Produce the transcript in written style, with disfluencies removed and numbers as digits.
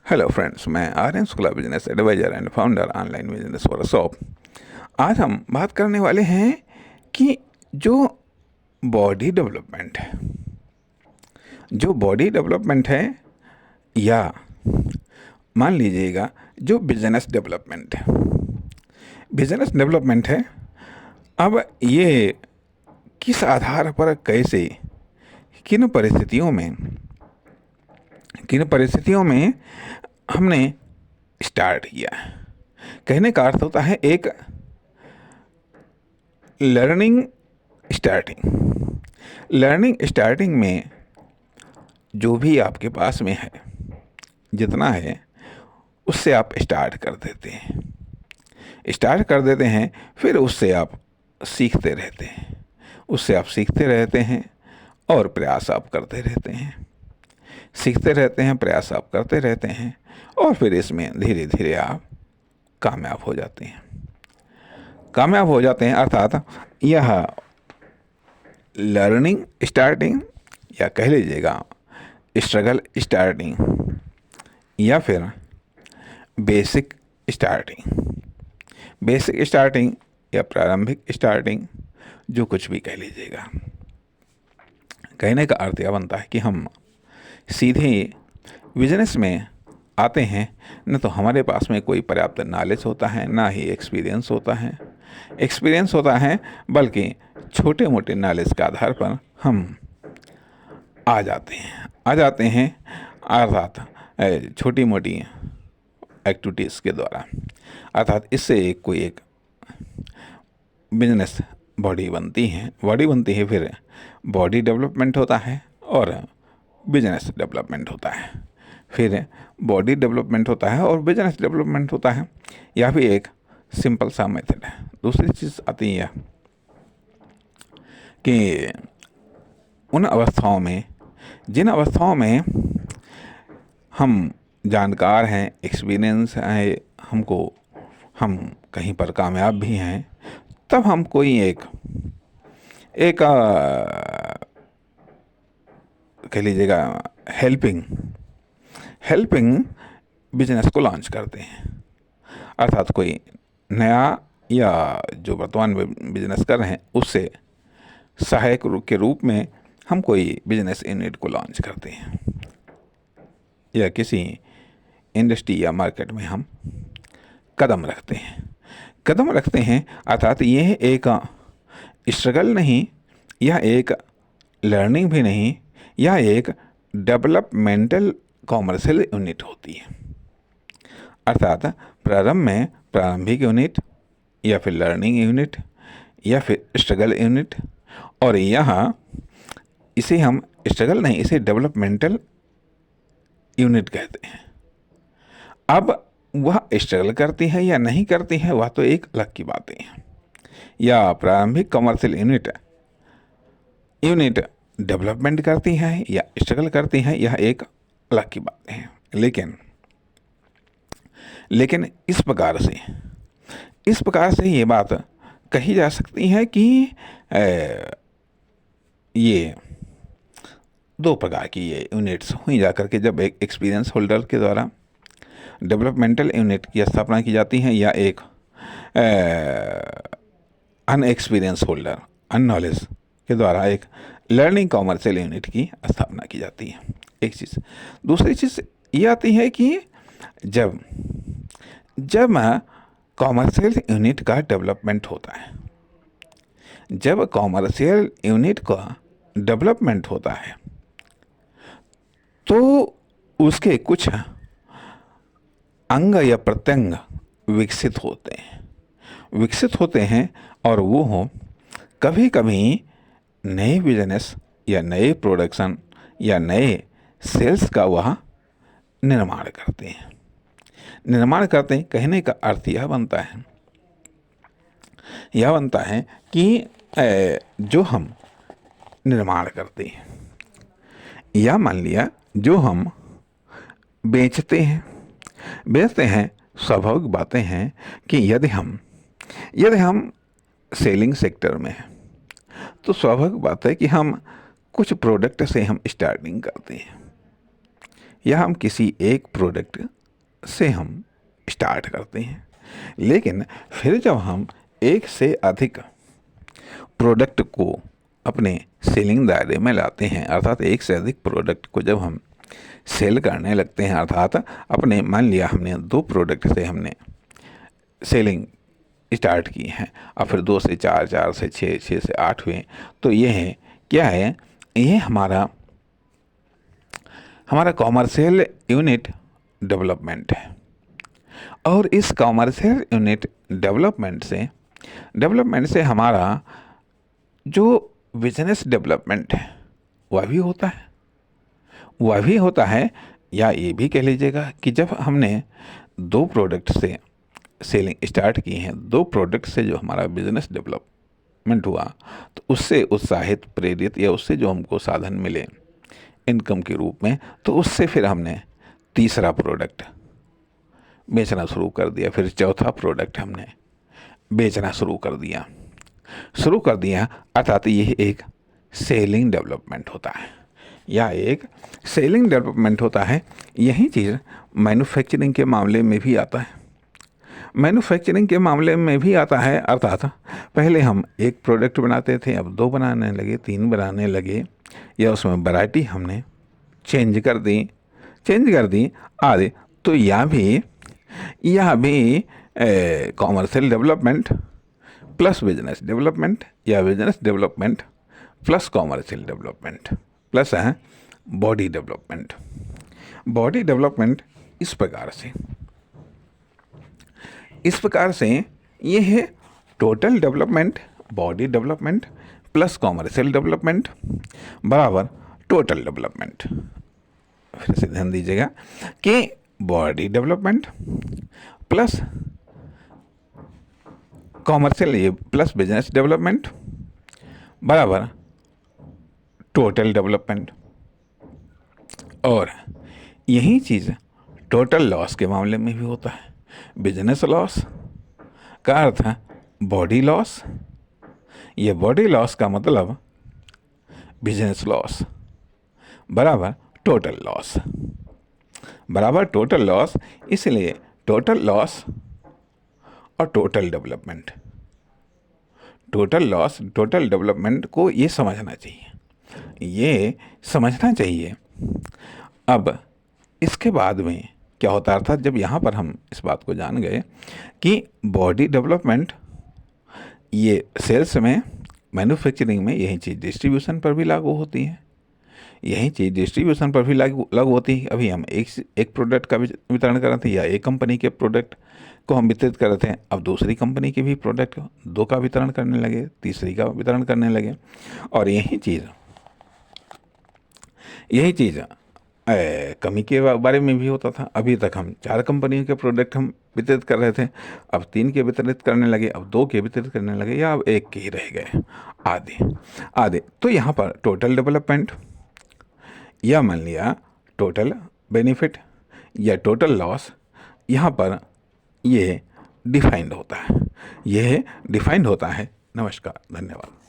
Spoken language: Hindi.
हेलो फ्रेंड्स, मैं Aryan Shukla, business advisor and founder online business workshop. आज हम बात करने वाले हैं कि जो बॉडी डेवलपमेंट है, जो बॉडी डेवलपमेंट है या मान लीजिएगा जो बिजनेस डेवलपमेंट है, बिजनेस डेवलपमेंट है। अब ये किस आधार पर, कैसे, किन परिस्थितियों में, हमने स्टार्ट किया। कहने का अर्थ होता है एक लर्निंग स्टार्टिंग में जो भी आपके पास में है, जितना है उससे आप स्टार्ट कर देते हैं, फिर उससे आप सीखते रहते हैं और प्रयास आप करते रहते हैं, प्रयास आप करते रहते हैं और फिर इसमें धीरे धीरे आप कामयाब हो जाते हैं। अर्थात यह लर्निंग स्टार्टिंग या कह लीजिएगा स्ट्रगल स्टार्टिंग या फिर बेसिक स्टार्टिंग या प्रारंभिक स्टार्टिंग, जो कुछ भी कह लीजिएगा। कहने का अर्थ यह बनता है कि हम सीधे बिजनेस में आते हैं, न तो हमारे पास में कोई पर्याप्त नॉलेज होता है, ना ही एक्सपीरियंस होता है, बल्कि छोटे मोटे नॉलेज के आधार पर हम आ जाते हैं अर्थात छोटी मोटी एक्टिविटीज़ के द्वारा। अर्थात इससे एक बिजनेस बॉडी बनती है, फिर बॉडी डेवलपमेंट होता है और बिजनेस डेवलपमेंट होता है, फिर बॉडी डेवलपमेंट होता है और बिजनेस डेवलपमेंट होता है। यह भी एक सिंपल सा मेथड है। दूसरी चीज़ आती है कि उन अवस्थाओं में, जिन अवस्थाओं में हम जानकार हैं, एक्सपीरियंस है हमको, हम कहीं पर कामयाब भी हैं, तब हम कोई एक कह लीजिएगा हेल्पिंग बिजनेस को लॉन्च करते हैं। अर्थात कोई नया या जो वर्तमान में बिजनेस कर रहे हैं उससे सहायक के रूप में हम कोई बिजनेस यूनिट को लॉन्च करते हैं या किसी इंडस्ट्री या मार्केट में हम कदम रखते हैं। अर्थात यह एक स्ट्रगल नहीं, यह एक लर्निंग भी नहीं, यह एक डेवलपमेंटल कॉमर्शियल यूनिट होती है। अर्थात प्रारंभ में प्रारंभिक यूनिट या फिर लर्निंग यूनिट या फिर स्ट्रगल यूनिट, और यहाँ इसे हम स्ट्रगल नहीं, इसे डेवलपमेंटल यूनिट कहते हैं। अब वह स्ट्रगल करती है या नहीं करती है, वह तो एक अलग की बातें हैं। या प्रारंभिक कमर्शियल यूनिट डेवलपमेंट करती है या स्ट्रगल करती है, यह एक अलग की बातें हैं। लेकिन इस प्रकार से ये बात कही जा सकती है कि ये दो प्रकार की ये यूनिट्स हुई जाकर के जब एक एक्सपीरियंस होल्डर के द्वारा डेवलपमेंटल यूनिट की स्थापना की जाती है या एक अनएक्सपीरियंस होल्डर, अननॉलेज के द्वारा एक लर्निंग कॉमर्शियल यूनिट की स्थापना की जाती है। एक चीज़। दूसरी चीज़ ये आती है कि जब कॉमर्शियल यूनिट का डेवलपमेंट होता है, जब कॉमर्शियल यूनिट का डेवलपमेंट होता है तो उसके कुछ अंग या प्रत्यंग विकसित होते हैं और वो हो कभी कभी नए बिजनेस या नए प्रोडक्शन या नए सेल्स का वह निर्माण करते हैं। कहने का अर्थ यह बनता है कि जो हम निर्माण करते हैं या मान लिया जो हम बेचते हैं, स्वाभाविक बातें हैं कि यदि हम सेलिंग सेक्टर में हैं तो स्वाभाविक बात है कि हम कुछ प्रोडक्ट से हम स्टार्टिंग करते हैं या हम किसी एक प्रोडक्ट से हम स्टार्ट करते हैं, लेकिन फिर जब हम एक से अधिक प्रोडक्ट को अपने सेलिंग दायरे में लाते हैं, अर्थात एक से अधिक प्रोडक्ट को जब हम सेल करने लगते हैं, अर्थात अपने मान लिया हमने 2 प्रोडक्ट से हमने सेलिंग स्टार्ट की है, और फिर 2 से 4, 4 से 6, 6 से 8 हुए, तो ये है क्या है, ये हमारा कॉमर्शियल यूनिट डेवलपमेंट है। और इस कॉमर्शियल यूनिट डेवलपमेंट से हमारा जो बिजनेस डेवलपमेंट है वह भी होता है। या ये भी कह लीजिएगा कि जब हमने 2 प्रोडक्ट से सेलिंग स्टार्ट की हैं, 2 प्रोडक्ट से जो हमारा बिजनेस डेवलपमेंट हुआ, तो उससे उत्साहित, प्रेरित, या उससे जो हमको साधन मिले इनकम के रूप में, तो उससे फिर हमने तीसरा प्रोडक्ट बेचना शुरू कर दिया, फिर चौथा प्रोडक्ट हमने बेचना शुरू कर दिया। अर्थात यह एक सेलिंग डेवलपमेंट होता है, यही चीज़ मैन्युफैक्चरिंग के मामले में भी आता है। अर्थात पहले हम एक प्रोडक्ट बनाते थे, अब 2 बनाने लगे, 3 बनाने लगे, या उसमें वैरायटी हमने चेंज कर दी आदि। तो यह भी commercial development plus business development, या business development plus commercial development plus है बॉडी डेवलपमेंट। इस प्रकार से ये है total development, body development plus commercial development बराबर टोटल डेवलपमेंट। फिर से ध्यान दीजिएगा कि body development plus commercial plus business development बराबर टोटल डेवलपमेंट। और यही चीज़ टोटल लॉस के मामले में भी होता है। बिजनेस लॉस का अर्थ है बॉडी लॉस, ये बॉडी लॉस का मतलब बिजनेस लॉस बराबर टोटल लॉस। इसलिए टोटल लॉस और टोटल डेवलपमेंट को ये समझना चाहिए। अब इसके बाद में क्या होता है, अर्थात जब यहाँ पर हम इस बात को जान गए कि बॉडी डेवलपमेंट ये सेल्स में, मैन्युफैक्चरिंग में, यही चीज़ डिस्ट्रीब्यूशन पर भी लागू होती है, अभी हम एक प्रोडक्ट का वितरण कर रहे थे, या एक कंपनी के प्रोडक्ट को हम वितरित कर रहे थे, अब दूसरी कंपनी के भी प्रोडक्ट 2 का वितरण करने लगे, तीसरी का वितरण करने लगे। और यही चीज़ कमी के बारे में भी होता था। अभी तक हम 4 कंपनियों के प्रोडक्ट हम वितरित कर रहे थे, अब 3 के वितरित करने लगे, अब 2 के वितरित करने लगे, या अब 1 के ही रह गए आदि। तो यहाँ पर टोटल डेवलपमेंट, या मान लिया टोटल बेनिफिट या टोटल लॉस, यहाँ पर ये डिफाइंड होता है। नमस्कार, धन्यवाद।